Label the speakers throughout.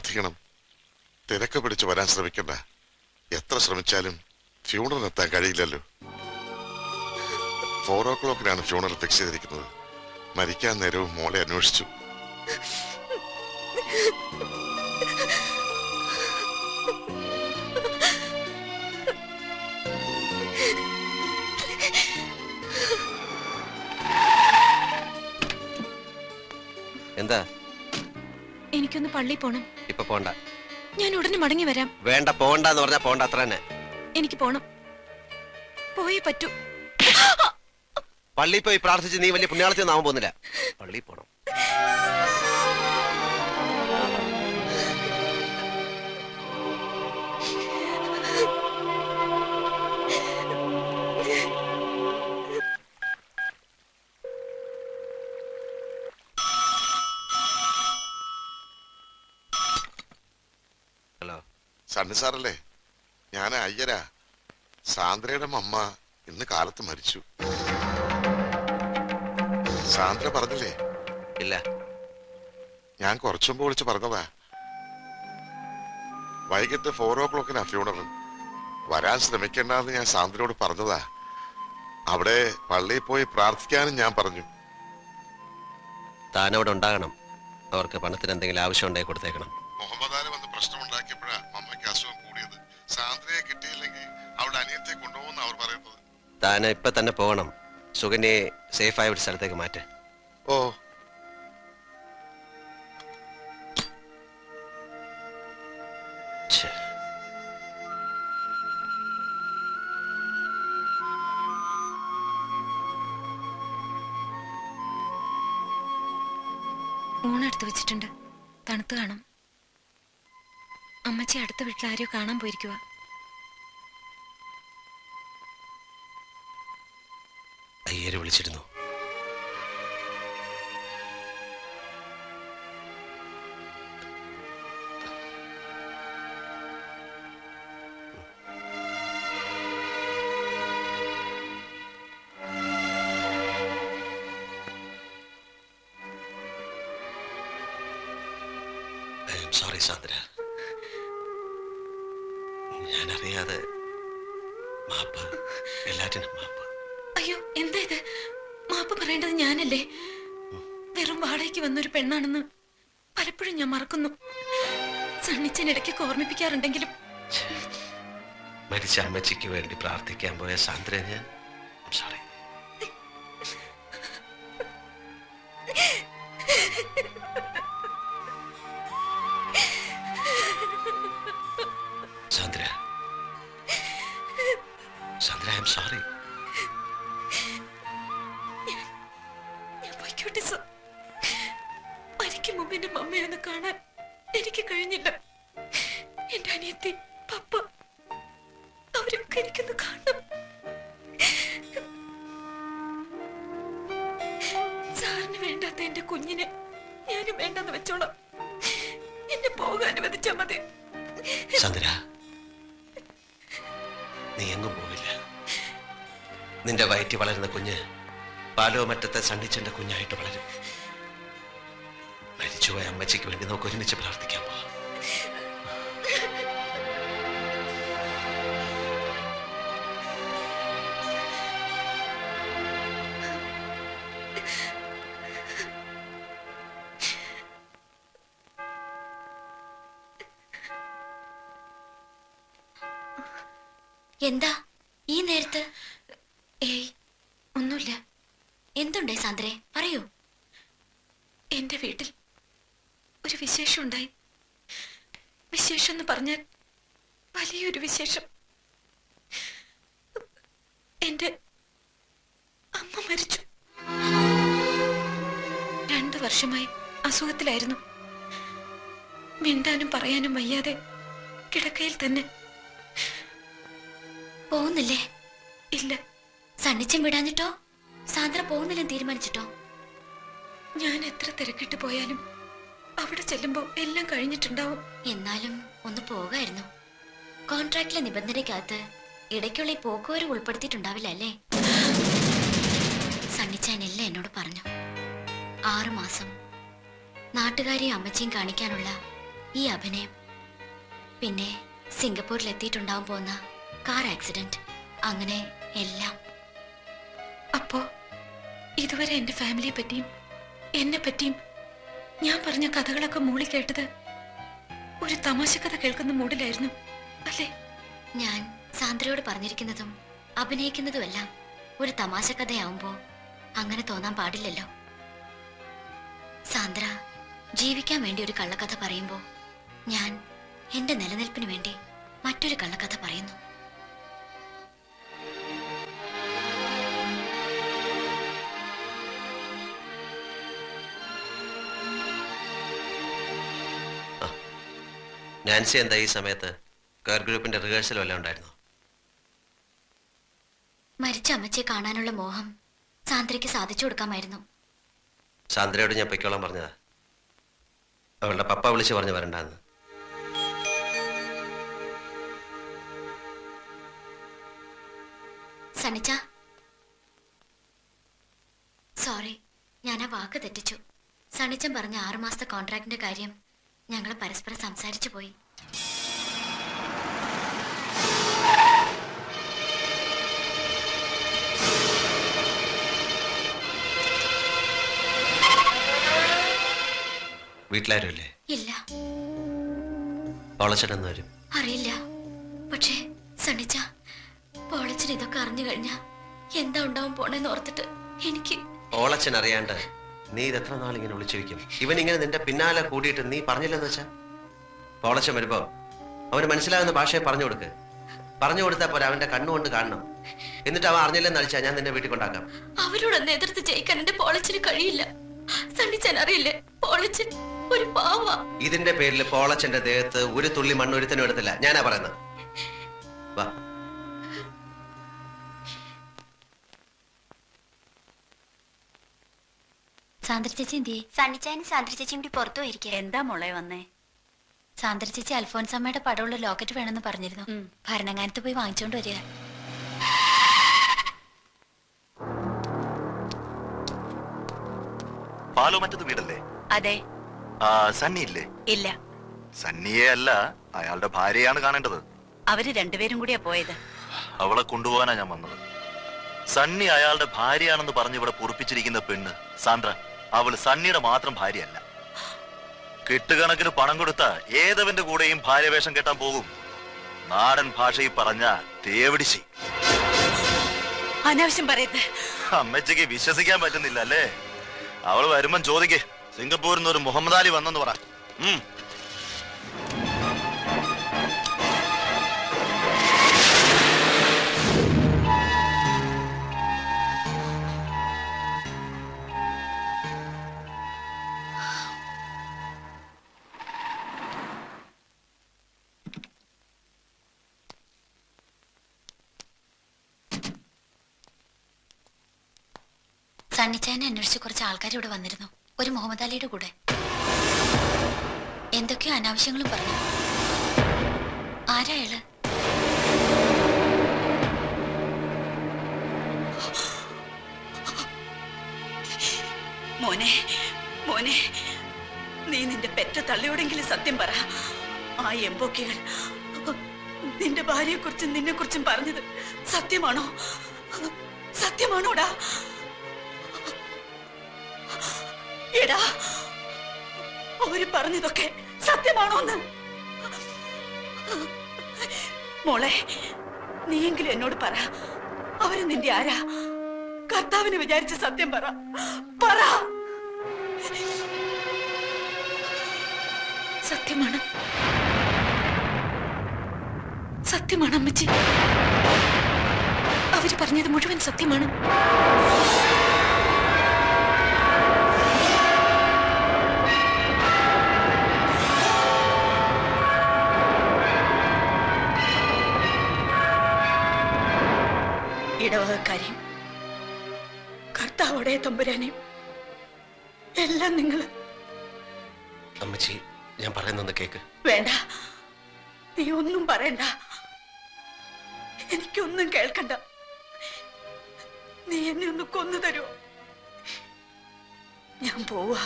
Speaker 1: പ്രാർത്ഥിക്കണം. തിരക്ക് പിടിച്ച് വരാൻ ശ്രമിക്കണ്ട. എത്ര ശ്രമിച്ചാലും ഫ്യൂണറലെത്താൻ കഴിയില്ലല്ലോ. 4 o'clock ഫ്യൂണറൽ ഫിക്സ് ചെയ്തിരിക്കുന്നത്. മരിക്കാൻ നേരവും മോളെ അന്വേഷിച്ചു.
Speaker 2: എന്താ?
Speaker 3: എനിക്കൊന്ന് പള്ളി പോണം.
Speaker 2: ഇപ്പൊ പോണ്ട.
Speaker 3: ഞാൻ ഉടനെ മടങ്ങി വരാം.
Speaker 2: വേണ്ട, പോണ്ടെന്ന് പറഞ്ഞാ പോണ്ട, അത്ര തന്നെ.
Speaker 3: എനിക്ക് പോണം, പോയേ പറ്റൂ.
Speaker 2: പള്ളി പോയി പ്രാർത്ഥിച്ച് നീ വലിയ പുണ്യാളത്തിൽ ആവാൻ പോകുന്നില്ല. പള്ളി പോണം. ഹലോ,
Speaker 1: സണ്ണി സാറല്ലേ? ഞാൻ അയ്യരാ. സാന്ദ്രയുടെ അമ്മ ഇന്ന് കാലത്ത് മരിച്ചു. സാന്ദ്ര പറഞ്ഞില്ലേ?
Speaker 2: ഇല്ല.
Speaker 1: ഞാൻ കുറച്ചു മുമ്പ് വിളിച്ച് പറഞ്ഞതാ. വൈകിട്ട് 4 o'clock ഫ്യൂണറൽ. വരാൻ ശ്രമിക്കണ്ടെന്ന് ഞാൻ സാന്ദ്രയോട് പറഞ്ഞതാ. അവിടെ പള്ളിയിൽ പോയി പ്രാർത്ഥിക്കാനും ഞാൻ പറഞ്ഞു.
Speaker 2: താനവിടെ ഉണ്ടാകണം. അവർക്ക് പണത്തിന് എന്തെങ്കിലും ആവശ്യം ഉണ്ടെങ്കിൽ കൊടുത്തേക്കണം.
Speaker 1: മുഹമ്മദാല് വന്ന് പ്രശ്നം ഉണ്ടാക്കിയപ്പോഴാ അമ്മയ്ക്ക് അസുഖം കൂടിയത്. സാന്ദ്രയെ കിട്ടിയില്ലെങ്കിൽ അവിടെ അനിയത്തെ കൊണ്ടുപോകുന്ന അവർ പറയുന്നത്.
Speaker 2: താന് ഇപ്പൊ തന്നെ പോകണം. സുകന്യെ സേഫായ ഒരു സ്ഥലത്തേക്ക് മാറ്റ.
Speaker 1: ഓ,
Speaker 3: ഊണെടുത്ത് വെച്ചിട്ടുണ്ട്, തണുത്ത് കാണും. അമ്മച്ചി അടുത്ത വീട്ടിൽ ആരെയോ കാണാൻ പോയിരിക്കുക.
Speaker 2: അയ്യര് വിളിച്ചിരുന്നു. സോറി സാന്ദ്ര, ഞാനറിയാതെ. മാപ്പ്, എല്ലാറ്റിനും മാപ്പ്.
Speaker 3: അയ്യോ, എന്താ ഇത്? മാപ്പ് പറയേണ്ടത് ഞാനല്ലേ? വെറും വാടകയ്ക്ക് വന്നൊരു പെണ്ണാണെന്ന് പലപ്പോഴും ഞാൻ മറക്കുന്നു. സണ്ണിച്ചൻ ഇടയ്ക്കൊക്കെ ഓർമ്മിപ്പിക്കാറുണ്ടെങ്കിലും.
Speaker 2: മരിച്ച അമ്മച്ചിക്ക് വേണ്ടി പ്രാർത്ഥിക്കാൻ പോയ സാന്ദ്ര ഞാൻ. Sorry. Sandra, Sandra, I am sorry.
Speaker 3: ഞാൻ പോയിക്കോട്ടെ സർ. മരിക്കും മുമ്പ് എന്റെ മമ്മയൊന്ന് കാണാൻ എനിക്ക് കഴിഞ്ഞില്ല. എന്റെ അനിയത്തി, പപ്പ, അവരൊക്കെ എനിക്കൊന്ന് കാണണം. സാറിന് വേണ്ടാത്ത എന്റെ കുഞ്ഞിനെ ഞാനും വേണ്ടെന്ന് വെച്ചോളാം. എന്നെ പോകാൻ അനുവദിച്ചാ മതി.
Speaker 2: സാന്ദ്ര, നീ എങ്ങും പോവില്ല. നിന്റെ വയറ്റിൽ വളരുന്ന കുഞ്ഞ് പാലോ മറ്റത്തെ സണ്ണിച്ചന്റെ കുഞ്ഞായിട്ട് വളരും. മരിച്ചുപോയ അമ്മച്ചിക്ക് വേണ്ടി നമുക്ക് ഒരുമിച്ച് പ്രാർത്ഥിക്കാൻ പോവാം.
Speaker 4: എന്താ ഈ നേരത്ത്?
Speaker 3: ഏയ്, ഒന്നുമില്ല.
Speaker 4: എന്തുണ്ടേ സാന്ദ്രേ, പറയൂ.
Speaker 3: എന്റെ വീട്ടിൽ ഒരു വിശേഷം ഉണ്ടായി. വിശേഷം എന്ന് പറഞ്ഞാൽ വലിയൊരു വിശേഷം. എന്റെ അമ്മ മരിച്ചു. 2 വർഷമായി അസുഖത്തിലായിരുന്നു. മിണ്ടാനും പറയാനും വയ്യാതെ കിടക്കയിൽ തന്നെ.
Speaker 4: പോകുന്നില്ലേ?
Speaker 3: ഇല്ല.
Speaker 4: സണ്ണിച്ചൻ വിടാഞ്ഞിട്ടോ? സാന്ദ്ര പോകുന്നില്ലെന്ന് തീരുമാനിച്ചിട്ടോ?
Speaker 3: ഞാൻ എത്ര തിരക്കിട്ട് പോയാലും അവിടെ ചെല്ലുമ്പോ എല്ലാം കഴിഞ്ഞിട്ടുണ്ടാവും.
Speaker 4: എന്നാലും ഒന്ന് പോകായിരുന്നു. കോൺട്രാക്റ്റിലെ നിബന്ധനയ്ക്കകത്ത് ഇടയ്ക്കുള്ള ഈ പോക്കുവരവ് ഉൾപ്പെടുത്തിയിട്ടുണ്ടാവില്ല അല്ലേ? സണ്ണിച്ചാൻ എല്ലാം എന്നോട് പറഞ്ഞു. 6 മാസം നാട്ടുകാരെയും അമ്മച്ചിയും കാണിക്കാനുള്ള ഈ അഭിനയം, പിന്നെ സിംഗപ്പൂരിൽ എത്തിയിട്ടുണ്ടാവാൻ പോകുന്ന കാർ ആക്സിഡന്റ്, അങ്ങനെ എല്ലാം.
Speaker 3: അപ്പോ ഇതുവരെ എന്റെ ഫാമിലിയെ പറ്റിയും എന്നെ പറ്റിയും ഞാൻ പറഞ്ഞ കഥകളൊക്കെ മൂളി കേട്ടത് ഒരു തമാശ കഥ കേൾക്കുന്ന മൂഡിലായിരുന്നു അല്ലേ?
Speaker 4: ഞാൻ സാന്ദ്രയോട് പറഞ്ഞിരിക്കുന്നതും അഭിനയിക്കുന്നതുമെല്ലാം ഒരു തമാശ കഥയാവുമ്പോ അങ്ങനെ തോന്നാൻ പാടില്ലല്ലോ. സാന്ദ്ര ജീവിക്കാൻ വേണ്ടി ഒരു കള്ളക്കഥ പറയുമ്പോ ഞാൻ എന്റെ നിലനിൽപ്പിന് വേണ്ടി മറ്റൊരു കള്ളക്കഥ പറയുന്നു.
Speaker 2: നാൻസി എന്താ ഈ സമയത്ത് കെയർ ഗ്രൂപ്പിന്റെ റിഹേഴ്സൽ വല്ലതും ഉണ്ടായിരുന്നു?
Speaker 4: മരിച്ച അമ്മച്ചിയെ കാണാനുള്ള മോഹം സാന്ദ്രയ്ക്ക് സാധിച്ചു കൊടുക്കാമായിരുന്നു.
Speaker 2: സാന്ദ്രയോട് ഞാൻ പൊയ്ക്കോളാൻ പറഞ്ഞതാ. അവളുടെ പപ്പ വിളിച്ച് പറഞ്ഞു വരണ്ടാന്ന്.
Speaker 4: സണിച്ച, സോറി, ഞാൻ ആ വാക്ക് തെറ്റിച്ചു. സണിച്ചൻ പറഞ്ഞ 6 മാസത്തെ കോൺട്രാക്ടിന്റെ കാര്യം ഞങ്ങൾ പരസ്പരം സംസാരിച്ചു പോയി.
Speaker 2: വീട്ടിലാരും ഇല്ലേ?
Speaker 4: ഇല്ല.
Speaker 2: പോളച്ചനെന്ന് വരും?
Speaker 4: അറിയില്ല. പക്ഷേ സണിച്ച, പോളച്ചൻ ഇതൊക്കെ അറിഞ്ഞു കഴിഞ്ഞാ എന്താ ഉണ്ടാവും പോണെന്ന് ഓർത്തിട്ട് എനിക്ക്.
Speaker 2: പോളച്ചൻ അറിയാണ്ട് നീ ഇത് എത്ര നാളിങ്ങനെ വിളിച്ചു വയ്ക്കും? ഇവൻ ഇങ്ങനെ നിന്റെ പിന്നാലെ കൂടിയിട്ട് നീ പറഞ്ഞില്ലെന്ന് വെച്ചാ? പോളച്ചൻ വരുമ്പോ അവന് മനസ്സിലാകുന്ന ഭാഷയെ പറഞ്ഞു കൊടുക്ക്. പറഞ്ഞു കൊടുത്താൽ പോലെ അവന്റെ കണ്ണുകൊണ്ട് കാണണം. എന്നിട്ട് അവൻ അറിഞ്ഞില്ലെന്ന് അടിച്ചാ ഞാൻ നിന്നെ വീട്ടിൽ കൊണ്ടാക്കാം.
Speaker 3: അവരോടൊന്ന് എതിർത്ത് ജയിക്കാൻ എന്റെ പോളച്ചിന് കഴിയില്ല. സണ്ണിച്ചാൻ അറിയില്ലേ, പോളച്ചൻ ഒരു പാവ.
Speaker 2: ഇതിന്റെ പേരിൽ പോളച്ചന്റെ ദേഹത്ത് ഒരു തുള്ളി മണ്ണൊരുത്തനും എടുത്തില്ല. ഞാനാ പറയുന്നത്. വാ.
Speaker 4: സാന്ദ്ര ചേച്ചി എന്തിയെ? സണ്ണിച്ചാനും സാന്ദ്ര ചേച്ചിയും കൂടി പുറത്തു പോയിരിക്കുക.
Speaker 5: എന്താ മോളെ വന്നേ?
Speaker 4: സാന്ദ്ര ചേച്ചി അൽഫോൻസമ്മയുടെ പടമുള്ള ലോക്കറ്റ് വേണമെന്ന് പറഞ്ഞിരുന്നു. ഭരണങ്ങാനത്ത് പോയി വാങ്ങിച്ചോണ്ട് വരിക.
Speaker 6: പാലോ മറ്റത് വീടല്ലേ?
Speaker 5: അതെ.
Speaker 6: സണ്ണി ഇല്ലേ?
Speaker 5: ഇല്ല.
Speaker 6: സണ്ണിയെ അല്ല, അയാളുടെ ഭാര്യയാണ് കാണേണ്ടത്.
Speaker 5: അവര് രണ്ടുപേരും കൂടിയാ പോയത്.
Speaker 6: അവളെ കൊണ്ടുപോകാനാ ഞാൻ വന്നത്. സണ്ണി അയാളുടെ ഭാര്യയാണെന്ന് പറഞ്ഞ് ഇവിടെ പൊറുപ്പിച്ചിരിക്കുന്ന പെണ്ണ് സാന്ദ്ര, അവള് സണ്ണിയുടെ മാത്രം ഭാര്യയല്ല. കെട്ടുകണക്കിന് പണം കൊടുത്ത ഏതവന്റെ കൂടെയും ഭാര്യവേഷം കെട്ടാൻ പോകും. നാടൻ ഭാഷയിൽ പറഞ്ഞ തേവിടിശി.
Speaker 5: അനാവശ്യം പറയരുത്.
Speaker 6: അമ്മച്ചയ്ക്ക് വിശ്വസിക്കാൻ പറ്റുന്നില്ല അല്ലേ? അവള് വരുമ്പം ചോദിക്കേ, സിംഗപ്പൂരിൽ നിന്ന് ഒരു മുഹമ്മദ് അലി വന്നെന്ന് പറ.
Speaker 4: സണ്ണിച്ചായനെ അന്വേഷിച്ച് കുറച്ച് ആൾക്കാർ ഇവിടെ വന്നിരുന്നു. ഒരു മുഹമ്മദ് അലിയുടെ കൂടെ എന്തൊക്കെയോ അനാവശ്യങ്ങളും പറഞ്ഞു. ആരാ അയാള്?
Speaker 5: മോനെ, മോനെ, നീ നിന്റെ പെറ്റ തള്ളിയോടെങ്കിലും സത്യം പറ. ആ എംബോക്കികൾ നിന്റെ ഭാര്യയെ കുറിച്ചും നിന്നെ കുറിച്ചും പറഞ്ഞത് സത്യമാണോ? സത്യമാണോടാ? എടാ, അവര് പറഞ്ഞതൊക്കെ സത്യമാണോന്ന്? മോളെ, നീയെങ്കിലും എന്നോട് പറ. അവര് നിന്റെ ആരാ? കർത്താവിന് വിചാരിച്ച സത്യം പറ. പറ.
Speaker 3: സത്യമാണ്, സത്യമാണ് അമ്മച്ചി. അവര് പറഞ്ഞത് മുഴുവൻ സത്യമാണ്.
Speaker 5: ഇടവകക്കാരെയും കർത്താവോടെ തമ്പുരാനെയും എല്ലാം നിങ്ങള്.
Speaker 2: അമ്മച്ചി, ഞാൻ പറയുന്നൊന്ന് കേക്ക്.
Speaker 5: വേണ്ട, നീ ഒന്നും പറയണ്ട. എനിക്കൊന്നും കേൾക്കണ്ട. നീ എന്നെ ഒന്ന് കൊന്നു തരുമോ? ഞാൻ പോവാ.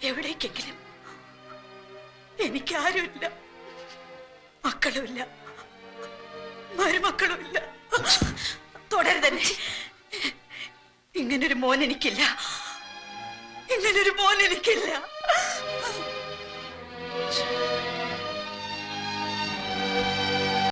Speaker 5: എവിടേക്കെങ്കിലും എനിക്കാരുമില്ല, മക്കളുമില്ല, മരുമക്കളുമില്ല. തുടരുതന്നെ. ഇങ്ങനൊരു മോൻ എനിക്കില്ല, ഇങ്ങനൊരു മോൻ എനിക്കില്ല.